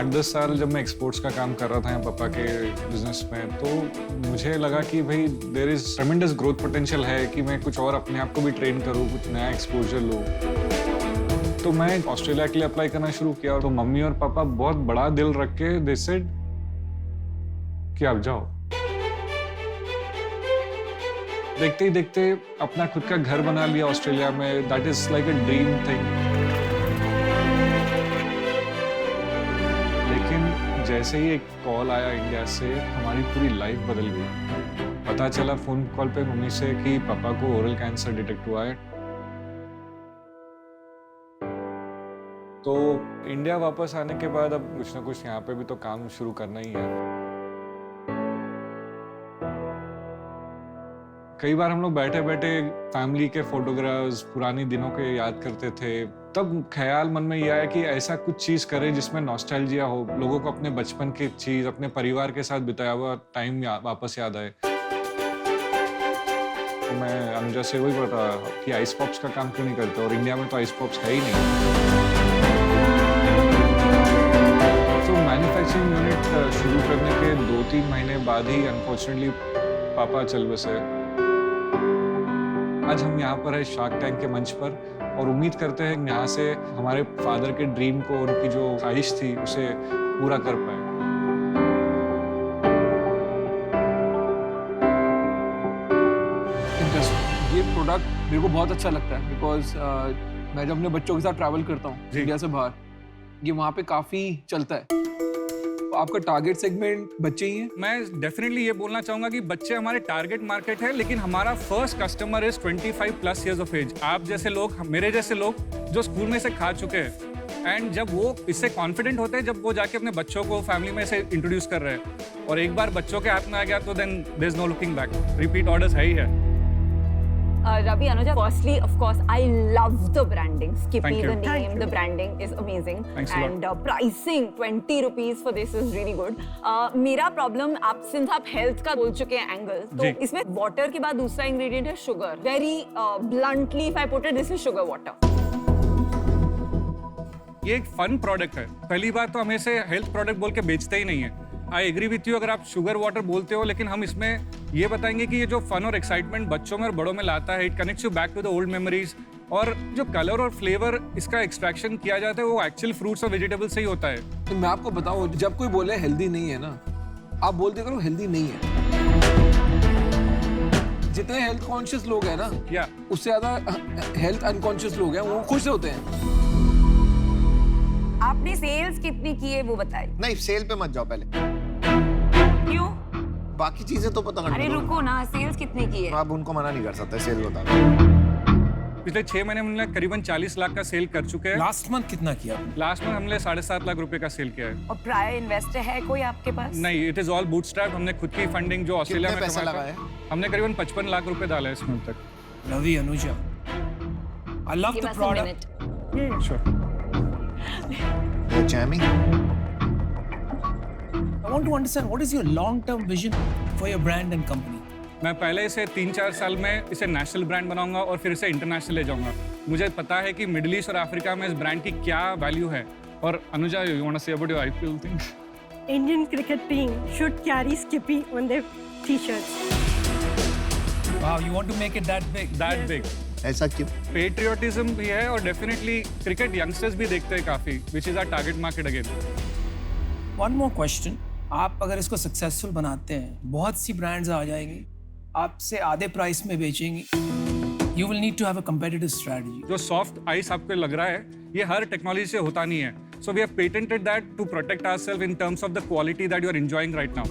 8-10 साल जब मैं एक्सपोर्ट्स का काम कर रहा था यहाँ पापा के बिजनेस में, तो मुझे लगा कि भाई there is tremendous growth potential है कि मैं कुछ और अपने आप को भी ट्रेन करूँ, कुछ नया एक्सपोजर लूँ। तो मैं ऑस्ट्रेलिया के लिए अप्लाई करना शुरू किया, तो मम्मी और पापा बहुत बड़ा दिल रख के दे सेड कि आप जाओ। देखते ही देखते अपना खुद का घर बना लिया ऑस्ट्रेलिया में। That is like a dream thing. जैसे ही एक कॉल आया इंडिया से, हमारी पूरी लाइफ बदल गई। पता चला फोन कॉल पे मम्मी से कि पापा को ओरल कैंसर डिटेक्ट हुआ है। तो इंडिया वापस आने के बाद अब कुछ ना कुछ यहाँ पे भी तो काम शुरू करना ही है। कई बार हम लोग बैठे बैठे फैमिली के फोटोग्राफ्स, पुरानी दिनों के याद करते थे। तब ख्याल मन में ये आया कि ऐसा कुछ चीज करें जिसमें नॉस्टैल्जिया हो, लोगों को अपने बचपन की चीज, अपने परिवार के साथ बिताया हुआ टाइम वापस याद आए। तो मैं अनुजा से वही बोला कि आइस पॉप्स का काम क्यों नहीं करते, और इंडिया में तो आइस पॉप्स है ही नहीं। तो मैन्युफैक्चरिंग यूनिट शुरू करने के 2-3 महीने बाद ही अनफॉर्चुनेटली पापा चल बसे। आज हम यहाँ पर है शार्क टैंक के मंच पर, और उम्मीद करते हैं यहाँ से हमारे फादर के ड्रीम को, उनकी जो ख्वाहिश थी, उसे पूरा कर पाए। ये प्रोडक्ट मेरे को बहुत अच्छा लगता है बिकॉज मैं जब अपने बच्चों के साथ ट्रैवल करता हूँ इंडिया से बाहर, ये वहाँ पे काफी चलता है। आपका टारगेट सेगमेंट बच्चे ही हैं? मैं डेफिनेटली ये बोलना चाहूंगा कि बच्चे हमारे टारगेट मार्केट है, लेकिन हमारा first customer is 25+ years of age. आप जैसे लोग, मेरे जैसे लोग जो स्कूल में से खा चुके हैं, एंड जब वो इससे कॉन्फिडेंट होते हैं, जब वो जाके अपने बच्चों को फैमिली में से इंट्रोड्यूस कर रहे हैं, और एक बार बच्चों के हाथ में आ गया तो then there is no looking back. Repeat orders है ही है। Ravi, Anuja, firstly, of course, I love the branding. Skippy, Thank you. the name, the branding is amazing. Thanks a lot. And pricing, 20 rupees for this is really good. मेरा problem, since आप health का बोल चुके हैं angle, तो इसमें water के बाद दूसरा ingredient है sugar. Very bluntly, if I put it, this is sugar water. ये एक फन प्रोडक्ट है। पहली बात तो हमें से हेल्थ प्रोडक्ट बोल के बेचते ही नहीं है। आई एग्री विथ यू अगर आप शुगर वाटर बोलते हो, लेकिन हम इसमें ये बताएंगे कि ये जो फन और एक्साइटमेंट बच्चों में और बड़ों में लाता है, it connects you back to the old memories. और जो कलर और फ्लेवर इसका एक्सट्रैक्शन किया जाता है, वो एक्चुअल फ्रूट्स और वेजिटेबल से ही होता है। तो मैं आपको बताऊं, जब कोई बोले हेल्दी नहीं है ना, आप बोलते करो हेल्दी नहीं है। जितने हेल्थ कॉन्शियस लोग हैं ना, उससे ज्यादा हेल्थ अनकॉन्शियस लोग हैं, वो खुश होते हैं। आपने सेल्स कितनी की है वो बताइए। नहीं, सेल पे मत जाओ पहले। क्यों? बाकी चीजें तो पता करनी। अरे रुको ना, सेल्स कितनी की है? आप उनको मना नहीं कर सकते, सेल बता। पिछले 6 महीने में हमने करीबन 40 लाख का सेल कर चुके हैं। लास्ट मंथ कितना किया? लास्ट मंथ हमने 7.5 लाख रुपए का सेल किया है। और प्रायर इन्वेस्टर है कोई आपके पास? नहीं, इट इज ऑल बूटस्ट्रैप। हमने खुद की फंडिंग जो ऑस्ट्रेलिया में पैसा कमाया लगाया? हमने करीबन 55 लाख रुपए डाला है इसमें अब तक। Ravi, Anuja, I love the product. Sure. Jammy. I want to understand what is your long-term vision for your brand and company. मैं पहले इसे 3-4 साल में इसे नेशनल ब्रांड बनाऊंगा और फिर इसे इंटरनेशनल ले जाऊंगा। मुझे पता है कि मिडिल ईस्ट और अफ्रीका में इस ब्रांड की क्या वैल्यू है। और Anuja, you want to say about your IPL thing? Indian cricket team should carry Skippy on their t-shirts. Wow, you want to make it that big? That big. ऐसा क्यों? Patriotism भी है, और डेफिनेटली क्रिकेट यंगस्टर्स भी देखते हैं काफी, which is our target market again. One more question. आप अगर इसको सक्सेसफुल बनाते हैं, बहुत सी ब्रांड्स आ जाएंगी, आपसे आधे प्राइस में बेचेंगी। You will need to have a competitive strategy. जो सॉफ्ट आइस आपको लग रहा है, ये हर टेक्नोलॉजी से होता नहीं है। So we have patented that to protect ourselves in terms of the quality that you are enjoying right now.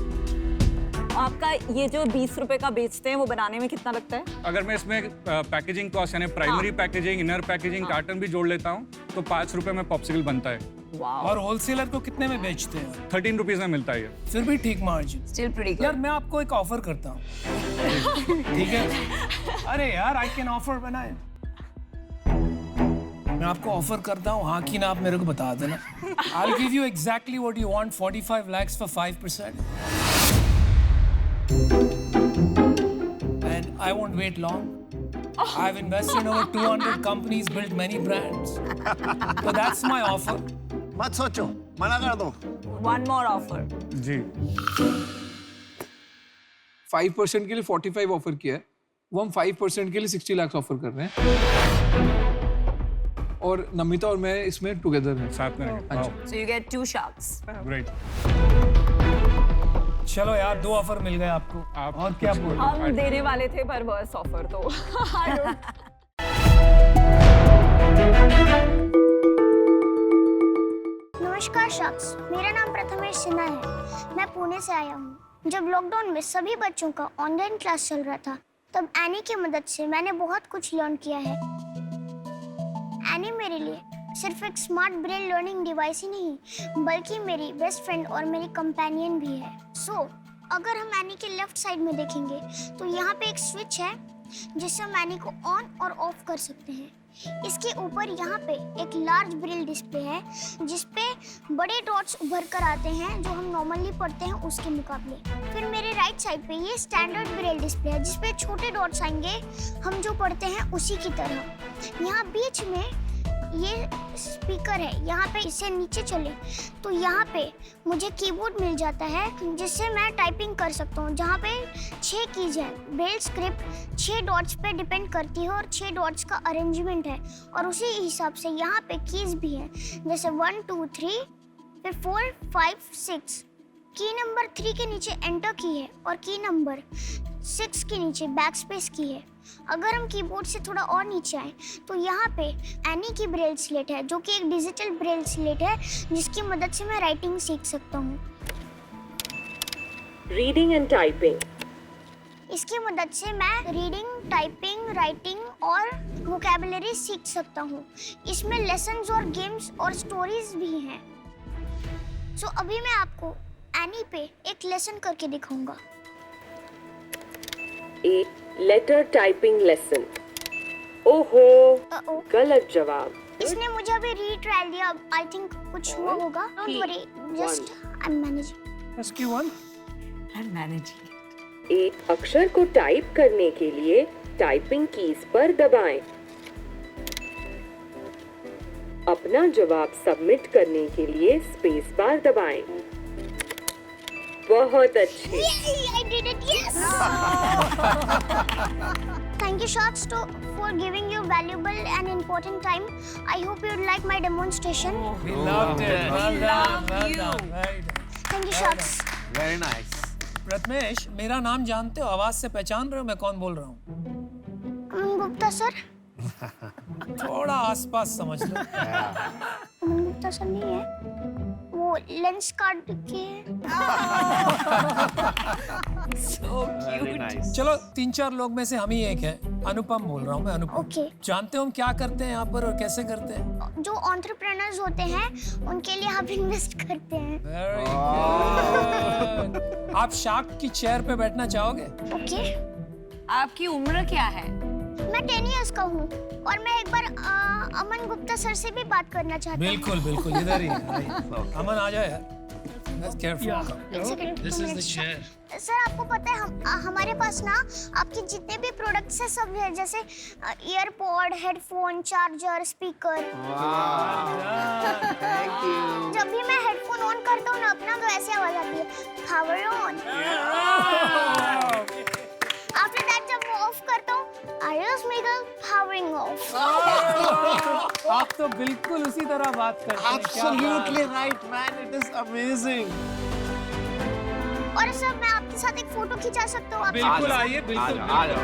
आपका ये जो 20 रुपए का बेचते हैं वो बनाने में कितना लगता है? अगर मैं इसमें पैकेजिंग कॉस्ट यानी primary packaging, inner packaging, carton भी जोड़ लेता हूँ, तो 5 रुपए में पॉप्सिकल बनता है। और होलसेलर को कितने में बेचते हैं? 13 रुपीज में मिलता है ये। फिर भी ठीक मार्जिन। Still pretty good. यार मैं आपको एक ऑफर करता हूँ। ठीक है? अरे यार, आई कैन ऑफर बनाए। मैं आपको ऑफर करता हूँ, हाँ की ना आप मेरे को बता देना। I'll give you exactly what you want, 45 lakhs for 5%. And I won't wait long. I've invested in over 200 companies, built many brands. So that's my offer. मत सोचो, मना कर दो। one more offer. जी 5% के लिए 45 ऑफर किया है, वो हम 5% के लिए 60 लाख ऑफर कर रहे हैं। और नमिता और मैं इसमें टुगेदर हैं। साथ में हाँ जी। So you get 2 sharks. Great. चलो यार 2 ऑफर मिल गए आपको। आप और क्या बोल रहे हम देने वाले थे पर बस ऑफर तो I don't- नमस्कार शख्स, मेरा नाम प्रथमेश सिन्हा है। मैं पुणे से आया हूँ। जब लॉकडाउन में सभी बच्चों का ऑनलाइन क्लास चल रहा था, तब एनी की मदद से मैंने बहुत कुछ लर्न किया है। एनी मेरे लिए सिर्फ एक स्मार्ट ब्रेल लर्निंग डिवाइस ही नहीं, बल्कि मेरी बेस्ट फ्रेंड और मेरी कंपेनियन भी है। अगर हम एनी के लेफ्ट साइड में देखेंगे तो यहाँ पे एक स्विच है जिससे हम एनी को ऑन और ऑफ कर सकते हैं। इसके ऊपर यहाँ पे एक लार्ज ब्रेल डिस्प्ले है जिसपे बड़े डॉट्स उभर कर आते हैं जो हम नॉर्मली पढ़ते हैं उसके मुकाबले। फिर मेरे राइट साइड पे ये स्टैंडर्ड ब्रेल डिस्प्ले है जिसपे छोटे डॉट्स आएंगे हम जो पढ़ते हैं उसी की तरह। यहाँ बीच में ये स्पीकर है, यहाँ पे इसे नीचे चले तो यहाँ पे मुझे कीबोर्ड मिल जाता है जिससे मैं टाइपिंग कर सकता हूँ, जहाँ पे 6 कीज हैं। ब्रेल स्क्रिप्ट 6 डॉट्स पे डिपेंड करती है और 6 डॉट्स का अरेंजमेंट है और उसी हिसाब से यहाँ पे कीज भी हैं, जैसे 1 2 3 फिर 4 5 6। की नंबर 3 के नीचे एंटर की है और की नंबर 6 के नीचे बैक स्पेस की है। अगर हम कीबोर्ड से थोड़ा और नीचे आए तो यहाँ पे एनी की ब्रेल स्लेट है जो कि एक डिजिटल ब्रेल स्लेट है जिसकी मदद से मैं राइटिंग सीख सकता हूँ। Reading and typing. इसकी मदद से मैं रीडिंग, टाइपिंग, राइटिंग और वोकैबुलरी सीख सकता हूँ। इसमें लेसन्स और गेम्स और स्टोरीज भी हैं। अभी मैं आपको एनी पे एक लेसन करके दिखाऊंगा। एक लेटर टाइपिंग लेसन। ओहो, गलत जवाब। इसने मुझे अभी रीट्रायल दिया, आई थिंक कुछ हुआ होगा। Don't worry, just I am managing. Rescue 1। I'm managing. एक अक्षर को टाइप करने के लिए टाइपिंग कीज पर दबाएं। अपना जवाब सबमिट करने के लिए स्पेस बार दबाएं। बहुत अच्छे। I did it, yes! Thank you, Sharks, for giving your valuable and important time. I hope you like my demonstration. We loved it. Well done. Well you. done. Very done. Thank you, Sharks. Very nice. Prathamesh, मेरा नाम जानते हो? आवाज से पहचान रहे हो मैं कौन बोल रहा हूँ? गुप्ता सर। थोड़ा आसपास समझ लो। गुप्ता सर नहीं है, वो लेंस कार्ड के। Very nice. चलो 3-4 लोग में से हम ही एक है। अनुपम बोल रहा हूँ मैं, अनुपम। Okay. जानते हो हम क्या करते हैं यहाँ पर और कैसे करते हैं? जो एंटरप्रेन्योर्स होते हैं उनके लिए आप इन्वेस्ट करते हैं। Very good. आप शार्क की चेयर पे बैठना चाहोगे? ओके। आपकी उम्र क्या है? मैं 10 इयर्स का हूँ और मैं एक बार अमन गुप्ता सर से भी बात करना चाहता हूँ। बिल्कुल बिल्कुल, इधर ही है। अमन आ जाओ यार। Let's careful. एक second. This is the chair. Sir आपको पता है हमारे पास ना आपके जितने भी प्रोडक्ट्स हैं सब है, जैसे earpod, headphone, charger, speaker. Thank you. जब भी मैं हेडफोन ऑन करता हूँ ना अपना तो ऐसी आवाज आती है, पावर ऑन। आफ्टर दैट जब मैं ऑफ करता हूँ, आयुष मेगल पावरिंग ऑफ। आप तो बिल्कुल उसी तरह बात करते हैं। क्या बात है। Absolutely right, man. It is amazing. और सर मैं आपके साथ एक फोटो खिंचा सकता हूँ? बिल्कुल आइए, बिल्कुल। आ जाओ।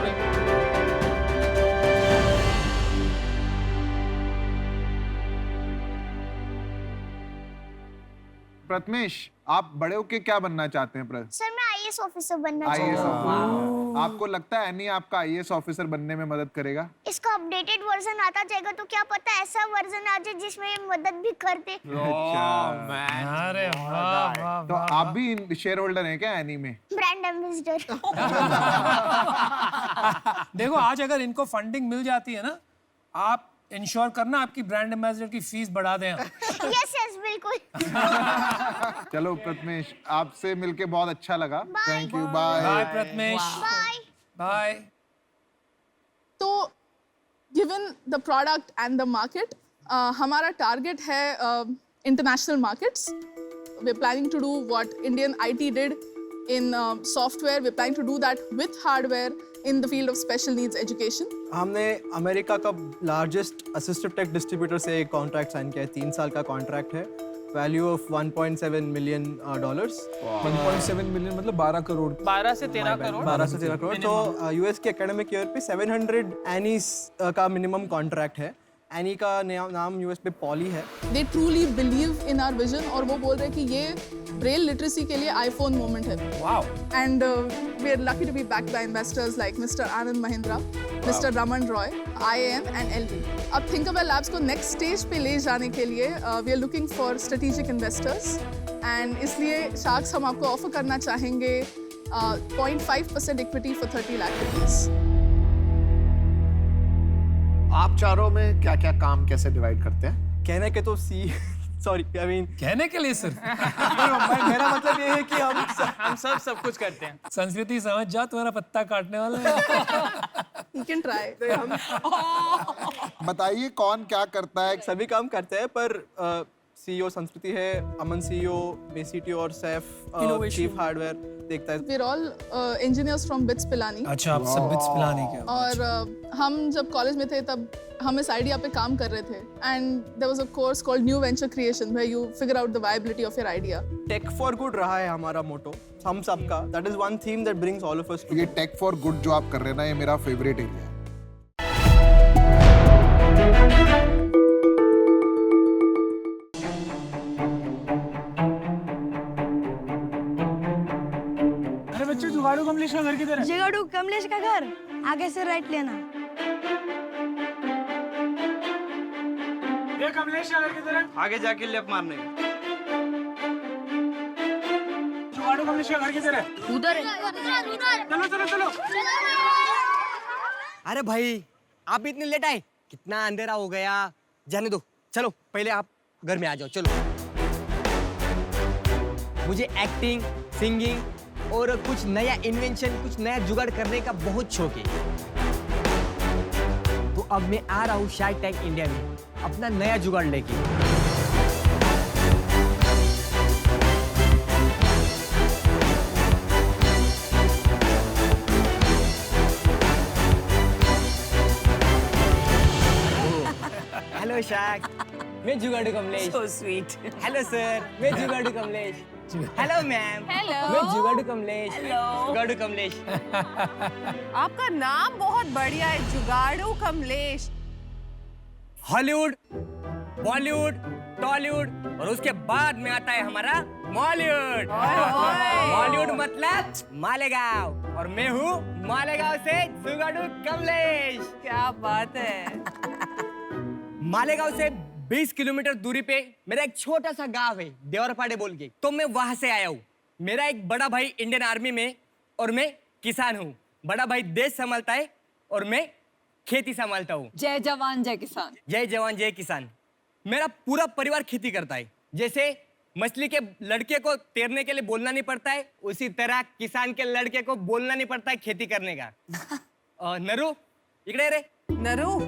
प्रथमेश, आप बड़े होके क्या बनना चाहते हैं? सर मैं आईएएस ऑफिसर बनना आईएएस चाहता हूँ। ऑफिसर। आपको लगता है एनी आपका आईएएस ऑफिसर बनने में मदद करेगा? इसका अपडेटेड वर्जन आता जाएगा तो क्या पता ऐसा वर्जन आ जाए जिसमें ये मदद भी कर दे। अरे वाह वाह तो आप भी शेयर होल्डर हैं क्या एनी में? Brand ambassador. देखो आज अगर इनको फंडिंग मिल जाती है ना, आप इंश्योर करना आपकी ब्रांड एम्बेसडर की फीस बढ़ा दें। यस यस बिल्कुल। चलो प्रथमेश, आपसे मिलके बहुत अच्छा लगा। Bye. Thank you, bye bye. Prathamesh. Bye. Bye. तो given the product and the market, हमारा टारगेट है international markets. we're planning to do what Indian IT did in software. We're planning to do that with hardware in the field of special needs education. हमने America का largest assistive take distributor से एक contract sign किया है, 3 साल का contract है, value of $1.7 million. 1.7 million मतलब 12 करोड़। 12 से 13 करोड़। तो यूएस के एकेडमिक ईयर पे 700 एनीज का मिनिमम कॉन्ट्रैक्ट है। एनी का नाम यूएस पे पॉली है। They truly believe in our vision और वो बोल रहे हैं कि ये ब्रेल लिटरेसी के लिए आईफोन मोमेंट है। Wow. And we are lucky to be backed by investors like Mr. Anand Mahindra, Mr. Raman Roy, IAM and LV. अब Thinkawear Labs को next stage पे ले जाने के लिए we are looking for strategic investors and इसलिए Sharks हम आपको ऑफर करना चाहेंगे 0.5% equity for 30 lakh rupees. आप चारों में क्या क्या काम कैसे डिवाइड करते हैं? कहने के तो सॉरी आई मीन कहने के लिए सिर्फ मेरा मतलब ये है कि हम सब कुछ करते हैं। संस्कृति समझ जा, तुम्हारा पत्ता काटने वाला है। You can try. बताइए कौन क्या करता है? सभी काम करते हैं पर सीईओ संस्कृति है, अमन सीईओ, बेसीटीओ और सैफ चीफ हार्डवेयर देखता है। We're all engineers from BITS Pilani. अच्छा, आप सब बिट्स पिलाने के। और हम जब कॉलेज में थे तब हम इस आइडिया पे काम कर रहे थे and there was a course called new venture creation where you figure out the viability of your idea. Tech for good रहा है हमारा मोटो हम सबका। That is one theme that brings all of us. ये tech for good जो आप कर रहे हैं ना, ये मेरा फेवरेट एरिया है। अरे बच्चों, जुगाड़ू कमलेश का घर किधर है? जुगाड़ू कमलेश का घर आगे से राइट लेना। ये कमलेश का घर किधर है? आगे जाके लेफ्ट मारने। जुगाड़ू कमलेश का घर किधर है? उधर है। चलो चलो चलो। अरे भाई, आप इतने लेट आए? कितना अंधेरा हो गया। जाने दो, चलो पहले आप घर में आ जाओ। चलो, मुझे एक्टिंग, सिंगिंग और कुछ नया इन्वेंशन, कुछ नया जुगाड़ करने का बहुत शौक है। तो अब मैं आ रहा हूँ शार्क टैंक इंडिया में अपना नया जुगाड़ लेके। हेलो शार्क, मैं जुगाड़ू Kamlesh. So sweet. Hello sir, मैं जुगाड़ू कमलेश। Hello ma'am. Hello. मैं जुगाड़ू कमलेश। Hello. जुगाड़ू कमलेश। आपका नाम बहुत बढ़िया है, जुगाड़ू कमलेश। हॉलीवुड, बॉलीवुड, टॉलीवुड और उसके बाद में आता है हमारा मॉलीवुड। मॉलीवुड मतलब मालेगांव और मैं हूँ मालेगांव से जुगाड़ू कमलेश। क्या बात है। मालेगांव से 20 किलोमीटर दूरी पे मेरा एक छोटा सा गांव है, देवरपाड़े बोल के। तो मैं वहां से आया हूँ। मेरा एक बड़ा भाई इंडियन आर्मी में और मैं किसान हूँ। बड़ा भाई देश संभालता है और मैं खेती संभालता हूँ। जय जवान जय किसान। जय जवान जय किसान। मेरा पूरा परिवार खेती करता है। जैसे मछली के लड़के को तैरने के लिए बोलना नहीं पड़ता है, उसी तरह किसान के लड़के को बोलना नहीं पड़ता है खेती करने का। नरू, इकड़े रे। नरू,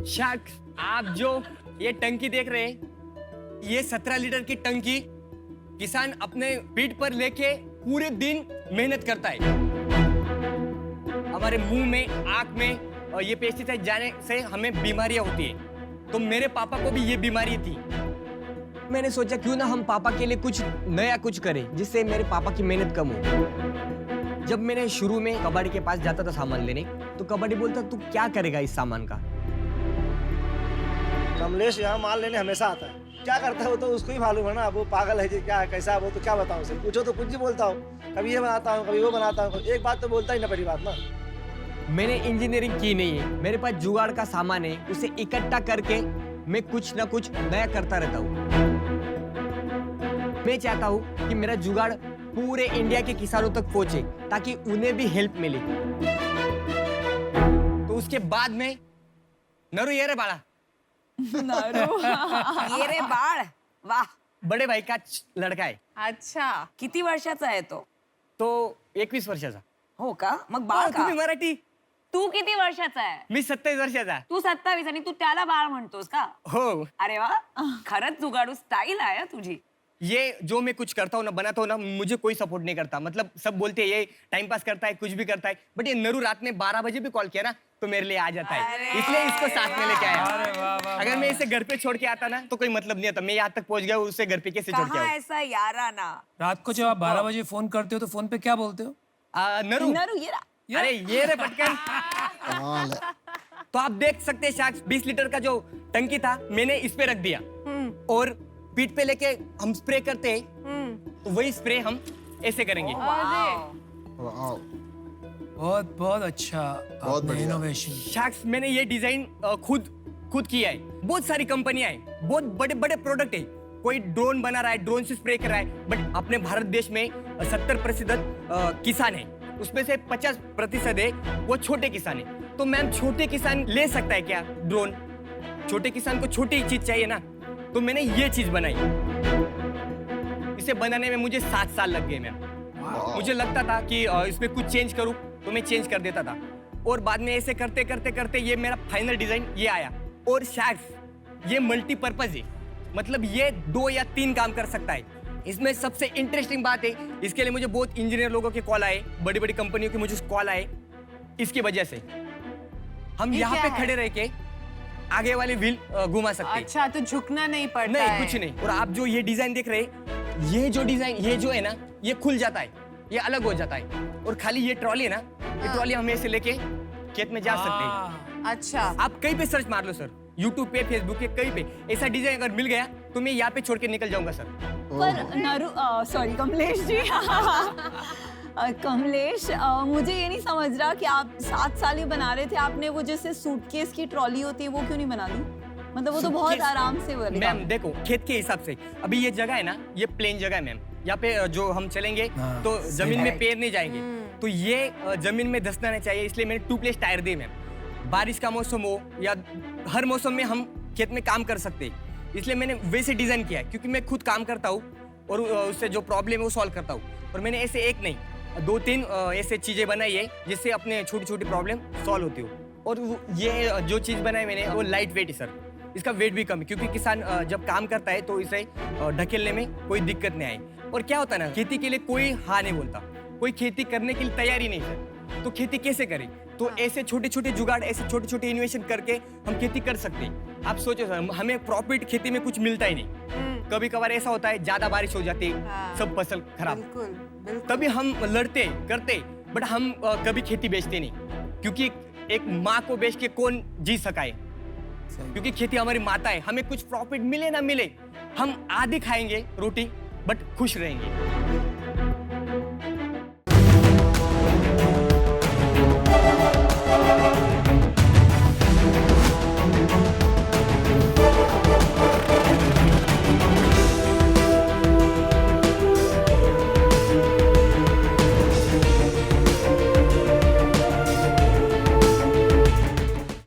शार्क, आप जो ये टंकी देख रहे हैं, ये 17 लीटर की टंकी किसान अपने पीठ पर लेके पूरे दिन मेहनत करता है। हमारे मुंह में, आंख में और ये पेस्टिसाइड जाने से हमें बीमारियां होती है। तो मेरे पापा को भी ये बीमारी थी। मैंने सोचा क्यों ना हम पापा के लिए कुछ नया कुछ करें जिससे मेरे पापा की मेहनत कम हो। जब मैंने शुरू में कबाड़ी के पास जाता था सामान लेने, तो कबाड़ी बोलता तू क्या करेगा इस सामान का। कमलेश यहाँ माल लेने हमेशा आता है। क्या करता है वो तो उसको ही मालूम है ना। वो पागल है जी, क्या है, कैसा है वो, तो क्या बताऊँ उसे। पूछो तो कुछ ही बोलता हूँ, कभी ये बनाता हूँ, कभी वो बनाता हूँ। एक बात तो बोलता ही ना, बड़ी बात ना। मैंने इंजीनियरिंग की नहीं है, मेरे पास जुगाड़ का सामान है, उसे इकट्ठा करके मैं कुछ ना कुछ नया करता रहता हूँ। मैं चाहता हूँ कि मेरा जुगाड़ पूरे इंडिया के किसानों तक पहुंचे ताकि उन्हें भी हेल्प मिले। तो उसके बाद में नरू ये रे बाड़ा। नरू ये रे बाळ, वाह। बड़े भाई का लड़का आहे। अच्छा, किती वर्षाचा आहे तो? तो 21 वर्षाचा। हो का? मग बाळ का? तुम्ही मराठी तू किती वर्षाचा आहे? मी 27 वर्षाचा. तू 27 आणि तू त्याला बाळ म्हणतोस का? हो. अरे वा, खरंच जुगाडू स्टाईल आहे हं तुझी. ये जो मैं कुछ करता हूँ ना, बनाता हूँ ना, मुझे कोई सपोर्ट नहीं करता. मतलब सब बोलते हैं ये टाइम पास करता है, कुछ भी करता है, बट ये नरू रात में 12 बजे भी कॉल किया ना तो मेरे लिए आ जाता है, इसलिए इसको साथ में लेके आया. अगर मैं इसे घर पे छोड़ के आता ना तो कोई मतलब नहीं आता. मैं यहाँ तक पहुँच गया, उसे घर पे कैसे छोड़ के कहाँ आऊँ? ऐसा याराना. रात को जब आप 12 बजे फोन करते हो तो फोन पे क्या बोलते हो? नरू. नरू ये रहा. अरे ये रे पटकन. तो आप देख सकते हैं शायद 20 लीटर का जो टंकी था मैंने इस पे रख दिया और पीठ पे लेके हम स्प्रे करते हैं, तो वही स्प्रे हम ऐसे करेंगे. बहुत बहुत अच्छा, बहुत बढ़िया इनोवेशन. शाक्स मैंने ये डिजाइन खुद किया है. बहुत सारी कंपनियां हैं, बहुत बड़े बड़े प्रोडक्ट है. कोई ड्रोन बना रहा है, ड्रोन से स्प्रे कर रहा है, बट अपने भारत देश में 70% किसान है, उसमें से 50% है वो छोटे किसान है. तो मैम छोटे किसान ले सकता है क्या ड्रोन? छोटे किसान को छोटी चीज चाहिए ना, तो मैंने ये चीज बनाई. इसे बनाने में मुझे 7 साल लग गए मैम. मुझे लगता था कि इसमें कुछ चेंज करूं तो मैं चेंज कर देता था, और बाद में ऐसे करते करते करते ये मेरा फाइनल डिजाइन ये आया. और शायद ये मल्टीपर्पज है, मतलब ये 2 या 3 काम कर सकता है. इसमें सबसे इंटरेस्टिंग बात है, इसके लिए मुझे बहुत इंजीनियर लोगों के कॉल आए, बड़ी बड़ी कंपनियों के मुझे कॉल आए. इसकी वजह से हम यहाँ पे खड़े रह के आगे वाले व्हील घुमा सकते हैं. अच्छा, तो झुकना नहीं पड़ता नहीं, है. कुछ नहीं. और आप जो ये डिजाइन देख रहे हैं, ये जो डिजाइन ये जो है ना, ये खुल जाता है, ये अलग हो जाता है. और खाली ये ट्रॉली है ना, ये ट्रॉली हम ऐसे लेके खेत में जा सकते हैं. अच्छा, आप कहीं पे सर्च मार लो सर, यूट्यूब पे, फेसबुक पे, कहीं पे ऐसा डिजाइन अगर मिल गया तो मैं यहाँ पे छोड़ के निकल जाऊंगा सर. पर नरू, सॉरी कमलेश जी. कमलेश, मुझे ये नहीं समझ रहा कि आप 7 साल ही बना रहे थे, आपने वो जैसे सूटकेस की ट्रॉली होती है वो क्यों नहीं बना दी? मतलब वो तो बहुत आराम से बनेगा. मैम देखो, खेत के हिसाब से अभी ये जगह है ना, ये प्लेन जगह है मैम. यहाँ पे जो हम चलेंगे तो जमीन में पैर नहीं जाएंगे, तो ये जमीन में धंसना नहीं चाहिए, इसलिए मैंने 2 प्लेस टायर दिए मैम. बारिश का मौसम हो या हर मौसम में हम खेत में काम कर सकते हैं, इसलिए मैंने वैसे डिजाइन किया है. क्योंकि मैं खुद काम करता हूँ और उससे जो प्रॉब्लम है वो सॉल्व करता हूँ. और मैंने ऐसे एक नहीं 2-3 ऐसे चीजें बनाई है जिससे अपने छोटी छोटी प्रॉब्लम सॉल्व होती हो. और ये जो चीज बनाई मैंने वो लाइट वेट है सर. इसका वेट भी कम है, क्योंकि किसान जब काम करता है तो इसे ढकेलने में कोई दिक्कत नहीं आए. और क्या होता है ना, खेती के लिए कोई हाँ नहीं बोलता, कोई खेती करने के लिए तैयारी नहीं सर. तो खेती कैसे करें? तो ऐसे छोटे छोटे जुगाड़, ऐसे छोटे छोटे इन्वेशन करके हम खेती कर सकते हैं. आप सोचो सर, हमें प्रॉफिट खेती में कुछ मिलता ही नहीं. कभी कभार ऐसा होता है, ज्यादा बारिश हो जाती है, सब फसल खराब. तभी हम लड़ते करते, बट हम कभी खेती बेचते नहीं, क्योंकि एक माँ को बेच के कौन जी सका है? क्योंकि खेती हमारी माता है. हमें कुछ प्रॉफिट मिले ना मिले, हम आधी खाएंगे रोटी, बट खुश रहेंगे.